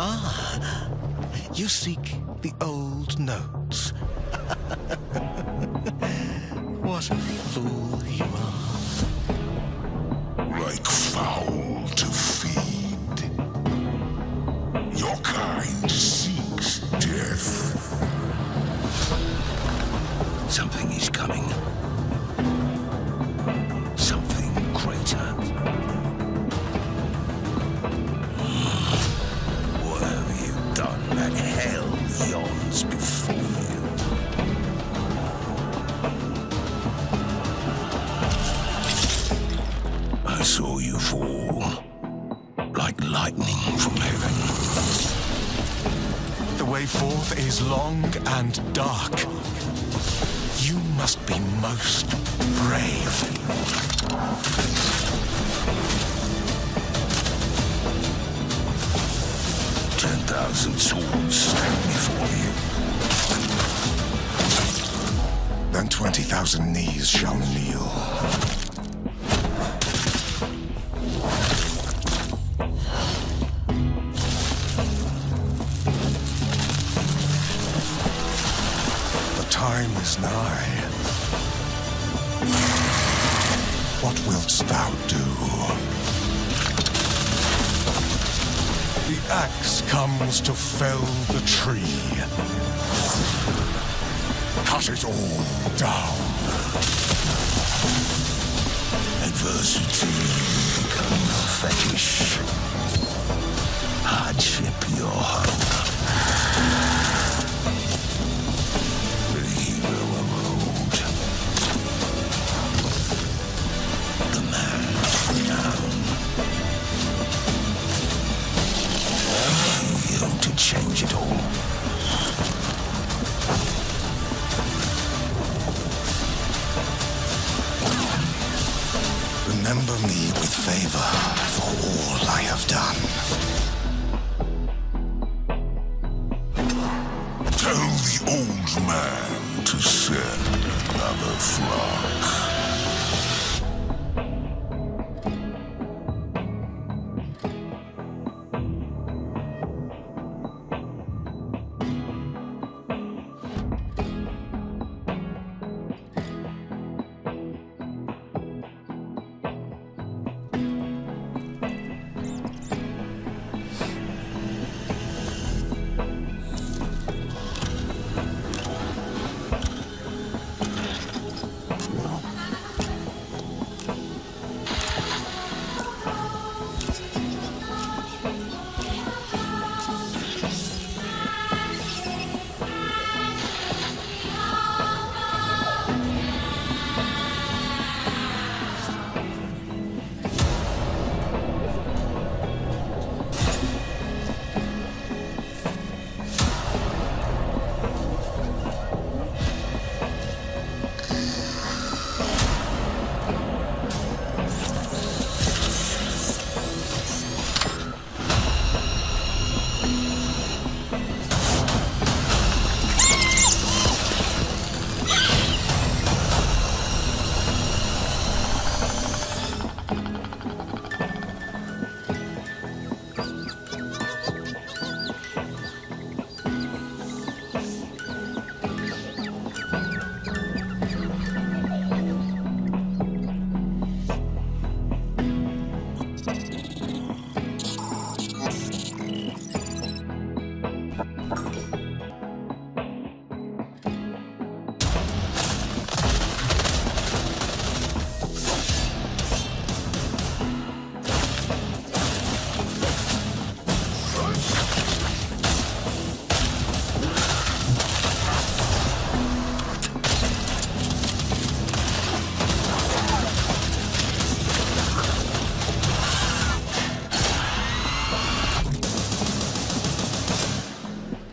Ah, you seek the old notes. What a fool you are. Like fowl to feed. Your kind seeks death. Something is coming. Something greater. What have you done that hell yawns before you? I saw you fall like lightning from heaven. The way forth is long and dark. You must be most brave. $10,000 swords stand before you. Then 20,000 knees shall kneel. The time is nigh. What wilt thou do? The axe comes to fell the tree. Cut it all down. Adversity become your fetish. Hardship your hope. The hero of old. The man renowned. You to change it all. Remember me with favor for all I have done. Tell the old man to send another flock.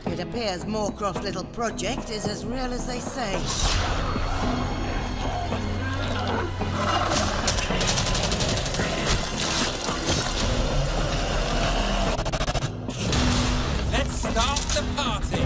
It appears Moorcroft's little project is as real as they say. Let's start the party!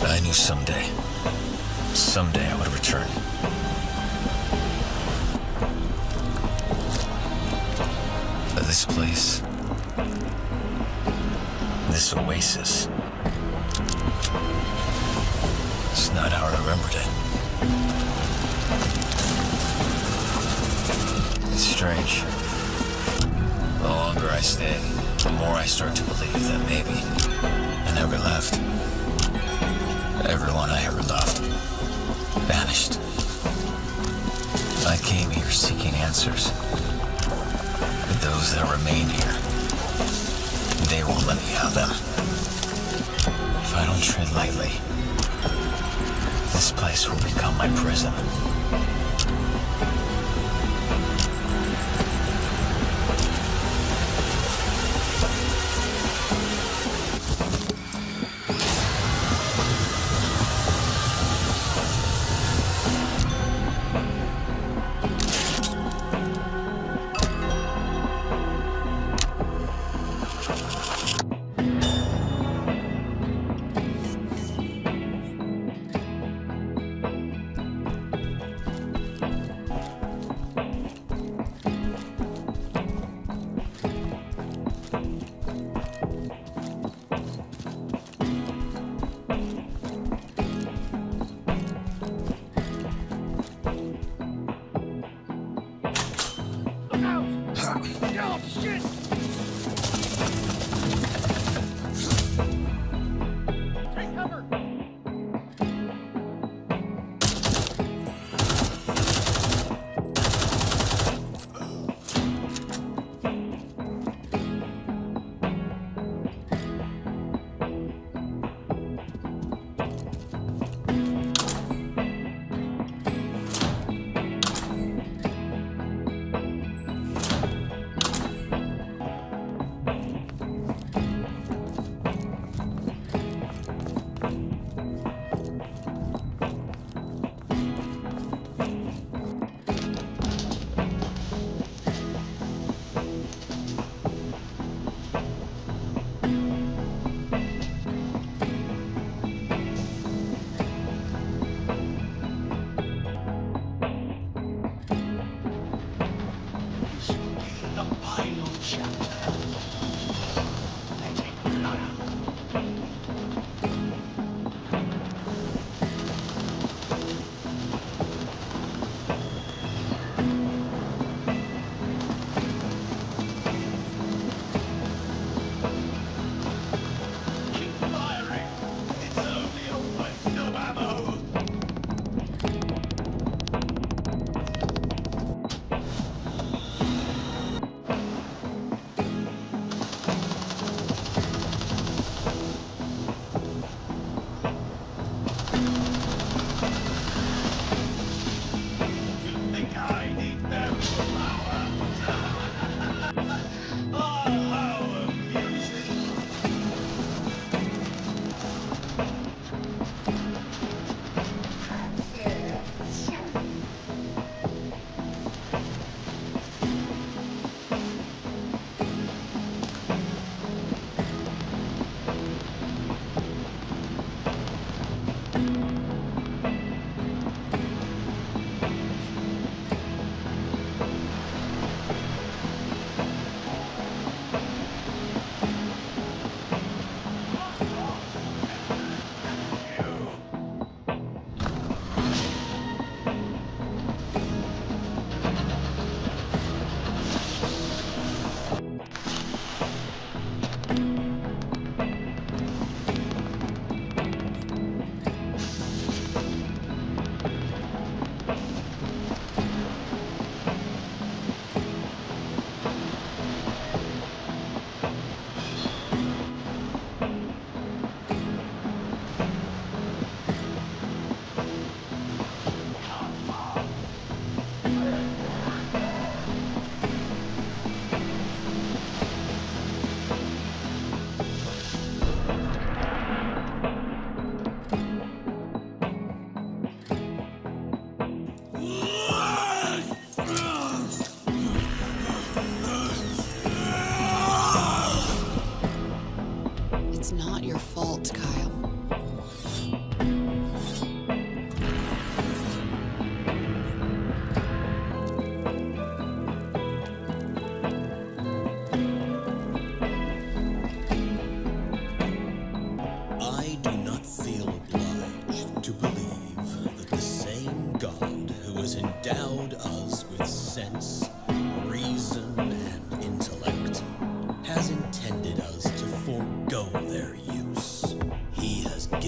I knew someday I would return. But this place, this oasis, it's not how I remembered it. It's strange. The longer I stay, the more I start to believe that maybe I never left. Everyone I ever loved vanished. I came here seeking answers. But those that remain here, they won't let me have them. If I don't tread lightly, this place will become my prison.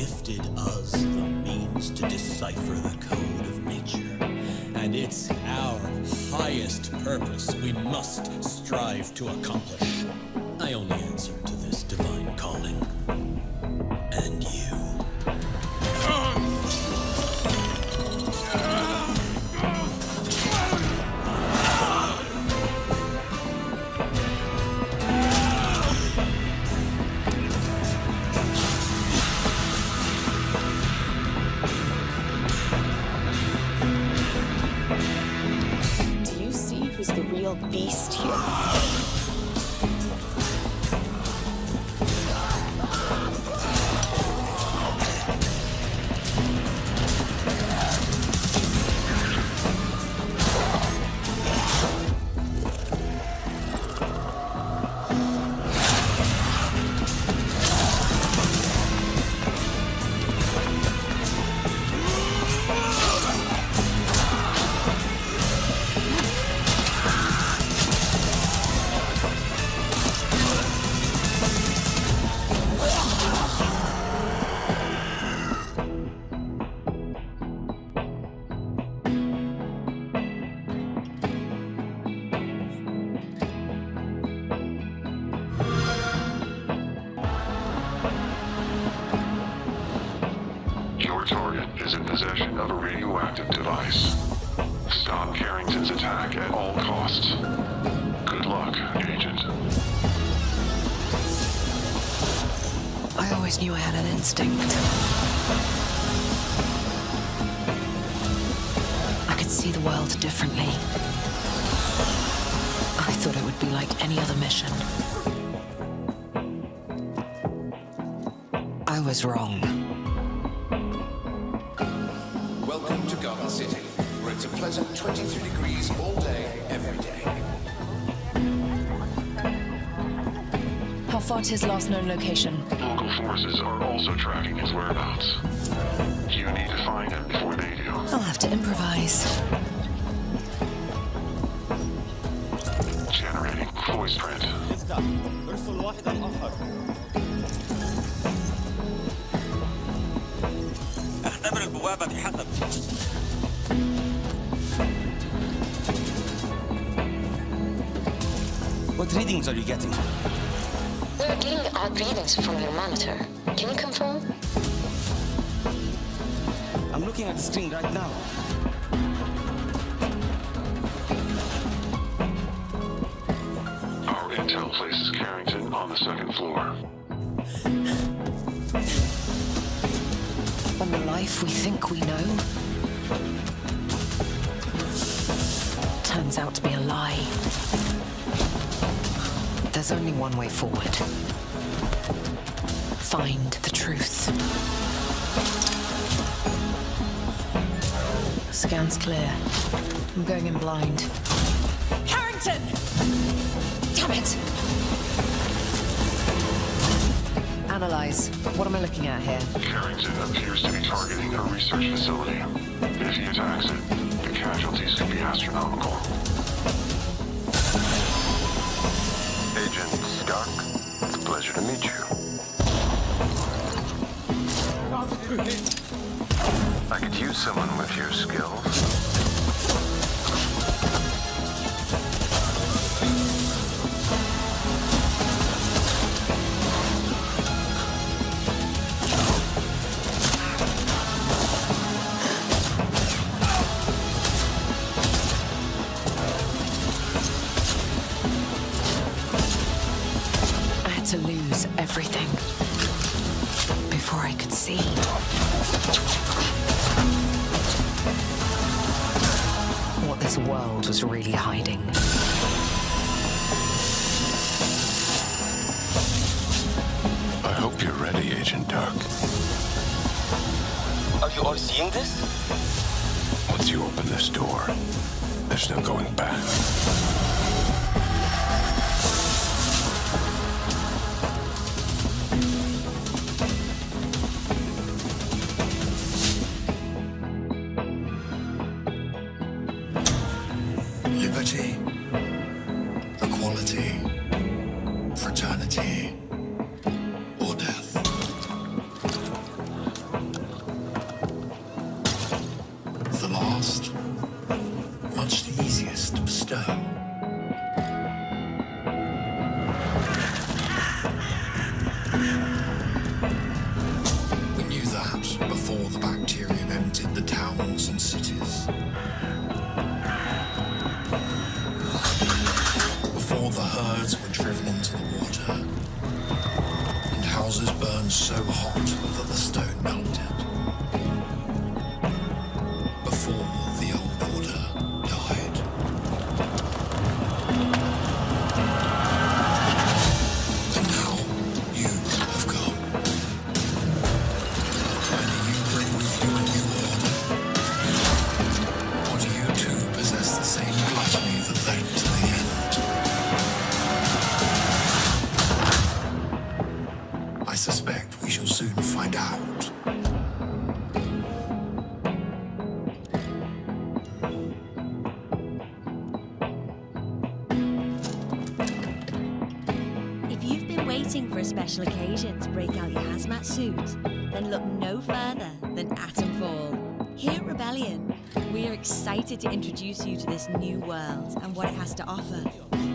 gifted us the means to decipher the code of nature. And it's our highest purpose we must strive to accomplish. I only answer to this divine calling. And you. Do you see who's the real beast here? Your target is in possession of a radioactive device. Stop Carrington's attack at all costs. Good luck, Agent. I always knew I had an instinct. I could see the world differently. I thought it would be like any other mission. I was wrong. Welcome to Garden City, where it's a pleasant 23 degrees all day, every day. How far to his last known location? Local forces are also tracking his whereabouts. You need to find him before they do. I'll have to improvise. Generating voice print. What readings are you getting? We're getting odd readings from your monitor. Can you confirm? I'm looking at the screen right now. Our intel places Carrington on the second floor. On the life we think we know turns out to be a lie. There's only one way forward. Find the truth. Scan's clear. I'm going in blind. Carrington! Damn it! Analyze. What am I looking at here? Carrington appears to be targeting a research facility. If he attacks it, the casualties could be astronomical. Agent Stark, it's a pleasure to meet you. I could use someone with your skills. To lose everything before I could see. What this world was really hiding. I hope you're ready, Agent Dark. Are you all seeing this? Once you open this door, there's no going back. Liberty, equality, fraternity, or death. counted the towns and cities. Before the herds were driven into the water, and houses burned so hot that the stone melted. Before the old order died. And now you have come. And do you bring with you a new order? Or do you too possess the same gluttony that led to the end? I suspect we shall soon find out. If you've been waiting for a special occasion to break out your hazmat suit, then look no further than Atomfall. Here at Rebellion, we are excited to introduce you to this new world and what it has to offer.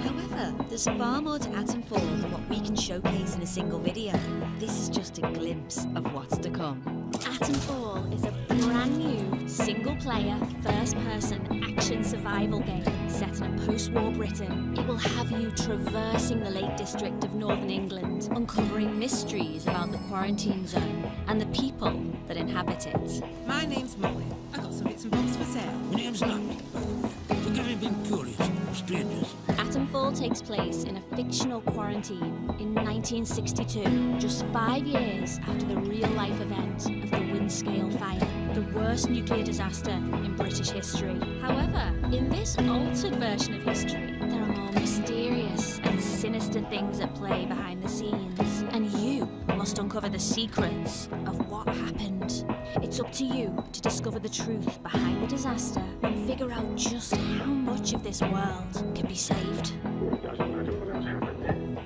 However, there's far more to Atomfall than what we can showcase in a single video. This is just a glimpse of what's to come. Atomfall is a brand new, single-player, first-person action survival game set in a post-war Britain. It will have you traversing the Lake District of Northern England, uncovering mysteries about the quarantine zone and the people that inhabit it. My name's Molly. I got some bits and bobs for sale. My name's Nat, by the way. We've never been curious of strangers. Atomfall takes place in a fictional quarantine in 1962, just 5 years after the real-life event of the Windscale fire, the worst nuclear disaster in British history. However, in this altered version of history, there are more mysterious and sinister things at play behind the scenes, and you must uncover the secrets of what happened. It's up to you to discover the truth behind the disaster and figure out just how much of this world can be saved. It doesn't matter what else happened,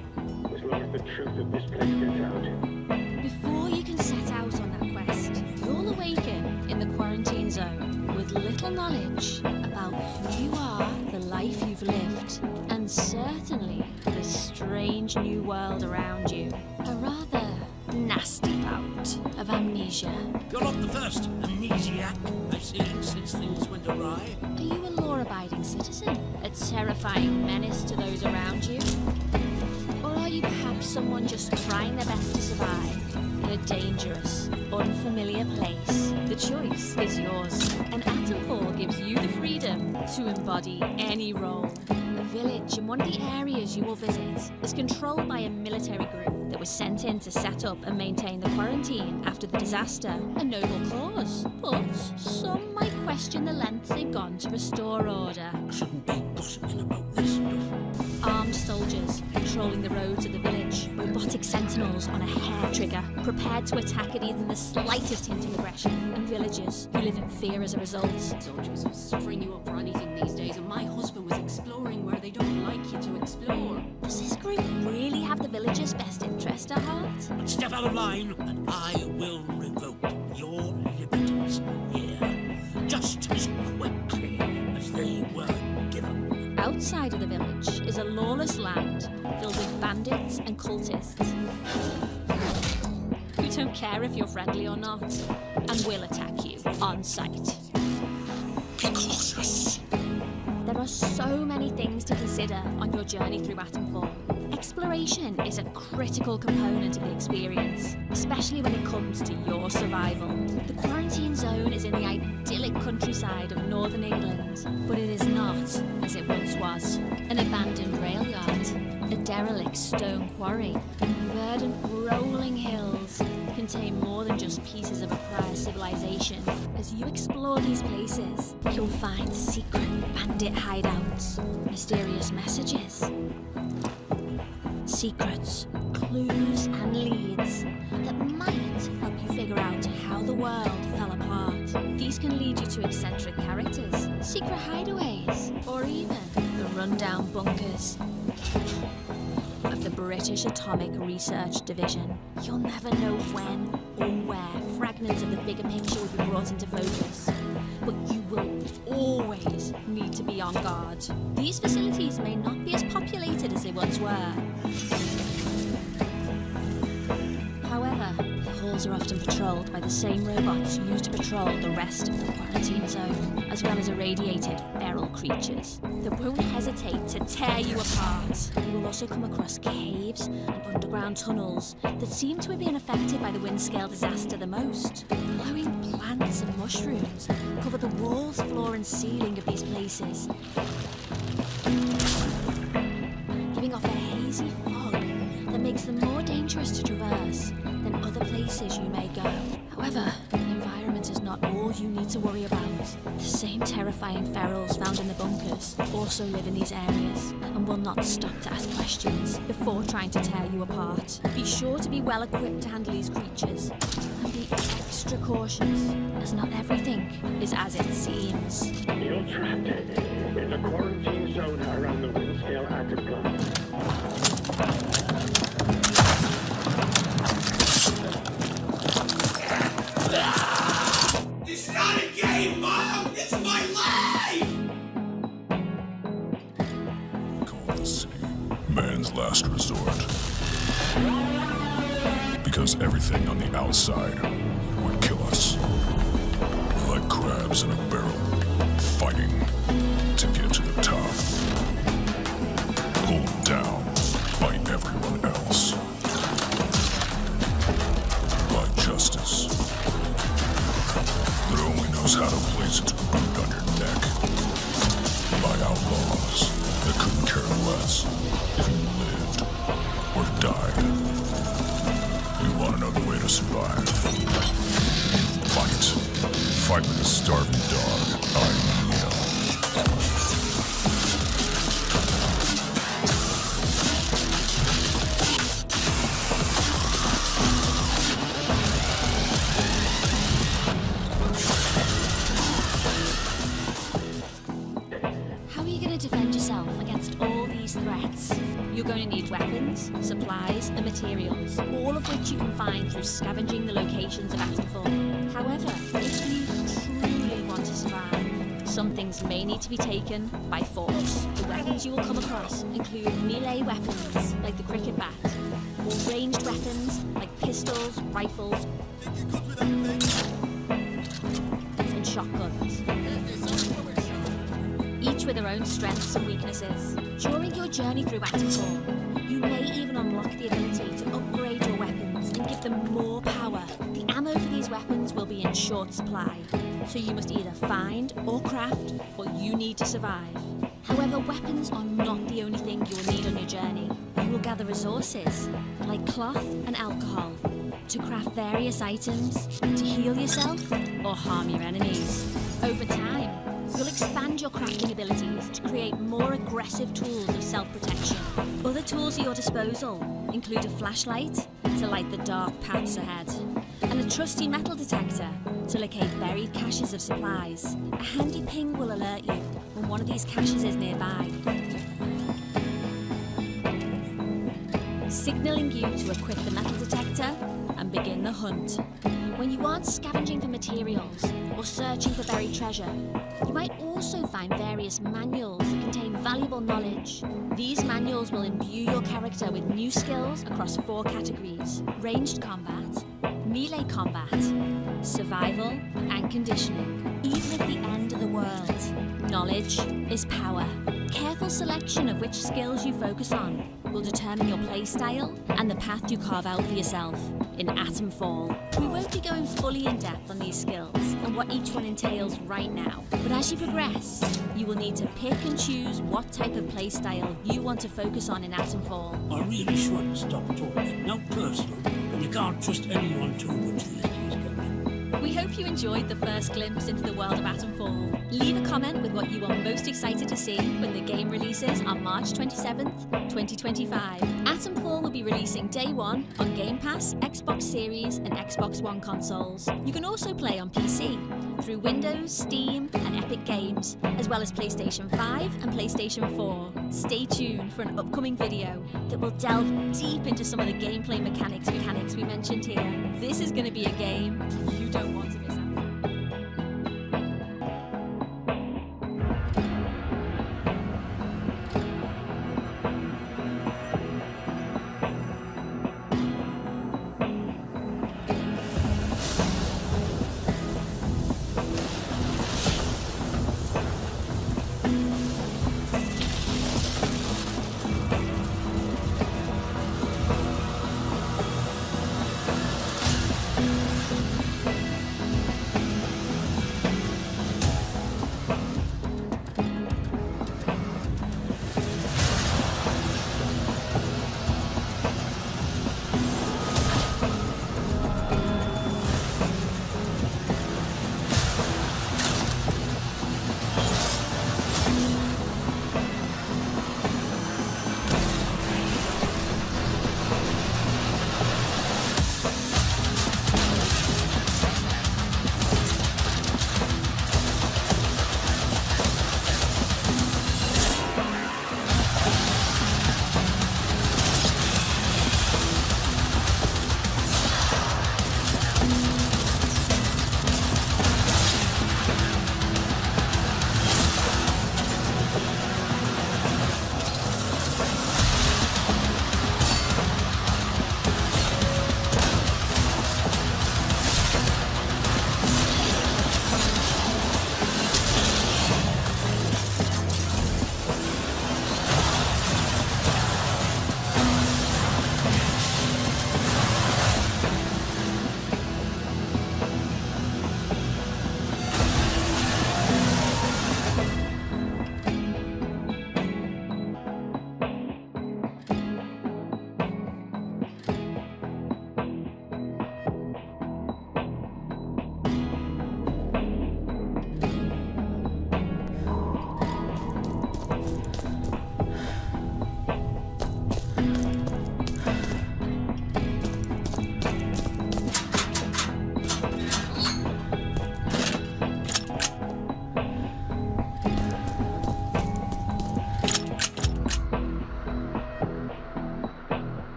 as long as the truth of this place gets out. Before you can set out on that quest, you'll awaken in the quarantine zone with little knowledge about who you are, the life you've lived, and certainly the strange new world around you. A rather nasty bout of amnesia. You're not the first amnesiac I've seen since things went awry. Are you a law-abiding citizen? A terrifying menace to those around you? Or are you perhaps someone just trying their best to survive in a dangerous, unfamiliar place? The choice is yours, and Atomfall gives you the freedom to embody any role. A village in one of the areas you will visit is controlled by a military group that was sent in to set up and maintain the quarantine after the disaster. A noble cause, but some might question the lengths they've gone to restore order. Shouldn't be gossiping about this stuff. Armed soldiers patrolling the roads of the village, robotic sentinels on a hair trigger, prepared to attack at even the slightest hint of aggression, and villagers who live in fear as a result. Soldiers are string you up for anything these days, and my husband was exploring where they don't like you to explore. Does this group really have the villagers' best interest at heart? But step out of line, and I will revoke your liberties here, just as quickly as they were given. Outside of the village is a lawless land filled with bandits and cultists who don't care if you're friendly or not and will attack you on sight. Because there are so many things to consider on your journey through Atomfall. Exploration is a critical component of the experience, especially when it comes to your survival. The quarantine zone is in the idyllic countryside of northern England, but it is not as it once was. An abandoned rail yard, a derelict stone quarry, and verdant rolling hills contain more than just pieces of a prior civilization. As you explore these places, you'll find secret bandit hideouts, mysterious messages, secrets, clues and leads that might help you figure out how the world fell apart. These can lead you to eccentric characters, secret hideaways, or even the rundown bunkers of the British Atomic Research Division. You'll never know when or where fragments of the bigger picture will be brought into focus, but you will always need to be on guard. These facilities may not be as populated as they once were. However, the whole levels are often patrolled by the same robots used to patrol the rest of the quarantine zone, as well as irradiated feral creatures that won't hesitate to tear you apart. You will also come across caves and underground tunnels that seem to have been affected by the wind-scale disaster the most. Glowing plants and mushrooms cover the walls, floor and ceiling of these places, giving off a hazy fog that makes them more dangerous to traverse than other places you may go. However, the environment is not all you need to worry about. The same terrifying ferals found in the bunkers also live in these areas and will not stop to ask questions before trying to tear you apart. Be sure to be well equipped to handle these creatures and be extra cautious, as not everything is as it seems. You're trapped in the quarantine zone around the wind-scale active plant. It's not a game, Mom! It's my life! We call the city man's last resort. Because everything on the outside would kill us. We're like crabs in a barrel, fighting to get to the top. Pulled down by everyone else. By justice. That only knows how to place its boot on your neck. By outlaws that couldn't care less if you lived or died. You want to know the way to survive? Fight. Fight like a starving dog. I'm Neil. How are you going to defend yourself against all these threats? You're going to need weapons, supplies, and materials, all of which you can find through scavenging the locations of Atomfall. However, if you truly want to survive, some things may need to be taken by force. The weapons you will come across include melee weapons, like the cricket bat, or ranged weapons, like pistols, rifles, and shotguns. Each with their own strengths and weaknesses. During your journey through Atomfall, you may even unlock the ability to upgrade your weapons and give them more power. The ammo for these weapons will be in short supply, so you must either find or craft what you need to survive. However, weapons are not the only thing you will need on your journey. You will gather resources, like cloth and alcohol, to craft various items, to heal yourself or harm your enemies. Over time, you'll expand your crafting abilities to create more aggressive tools of self-protection. Other tools at your disposal include a flashlight to light the dark paths ahead, and a trusty metal detector to locate buried caches of supplies. A handy ping will alert you when one of these caches is nearby, signaling you to equip the metal detector and begin the hunt. When you aren't scavenging for materials or searching for buried treasure, you might also find various manuals that contain valuable knowledge. These manuals will imbue your character with new skills across 4 categories: ranged combat, melee combat, survival, and conditioning. Even at the end of the world, knowledge is power. Careful selection of which skills you focus on will determine your playstyle and the path you carve out for yourself in Atomfall. We won't be going fully in depth on these skills and what each one entails right now, but as you progress, you will need to pick and choose what type of playstyle you want to focus on in Atomfall. I really should stop talking. No personal, but you can't trust anyone too much these days, can you? We hope you enjoyed the first glimpse into the world of Atomfall. Leave a comment with what you are most excited to see when the game releases on March 27th, 2025. Atomfall will be releasing Day 1 on Game Pass, Xbox Series and Xbox One consoles. You can also play on PC through Windows, Steam and Epic Games, as well as PlayStation 5 and PlayStation 4. Stay tuned for an upcoming video that will delve deep into some of the gameplay mechanics we mentioned here. This is going to be a game you don't want to miss out.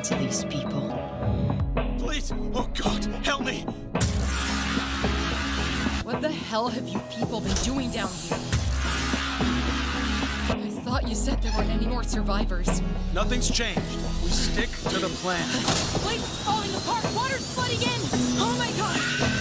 To these people. Please! Oh God, help me! What the hell have you people been doing down here? I thought you said there weren't any more survivors. Nothing's changed. We stick to the plan. Place is falling apart! Water's flooding in! Oh my God!